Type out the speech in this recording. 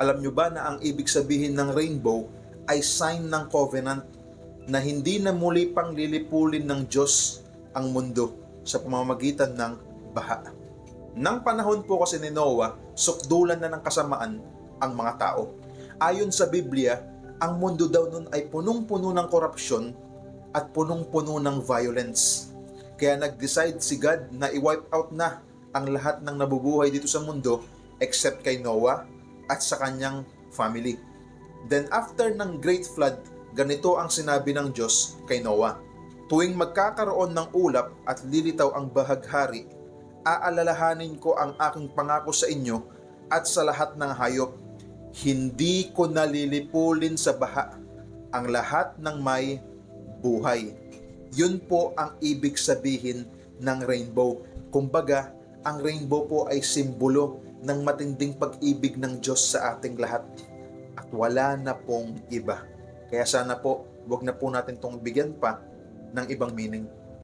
Alam nyo ba na ang ibig sabihin ng rainbow ay sign ng covenant na hindi na muli pang lilipulin ng Diyos ang mundo sa pamamagitan ng baha. Nang panahon po kasi ni Noah, sukdulan na ng kasamaan ang mga tao. Ayon sa Biblia, ang mundo daw nun ay punong-puno ng korupsyon at punong-puno ng violence. Kaya nag-decide si God na i-wipe out na ang lahat ng nabubuhay dito sa mundo except kay Noah at sa kanyang family. Then after ng Great Flood, ganito ang sinabi ng Diyos kay Noah: tuwing magkakaroon ng ulap at lilitaw ang bahaghari, aalalahanin ko ang aking pangako sa inyo at sa lahat ng hayop. Hindi ko nalilipulin sa baha ang lahat ng may buhay. Yun po ang ibig sabihin ng rainbow. Kumbaga, ang rainbow po ay simbolo ng matinding pag-ibig ng Diyos sa ating lahat. At wala na pong iba. Kaya sana po, wag na po natin itong bigyan pa ng ibang meaning.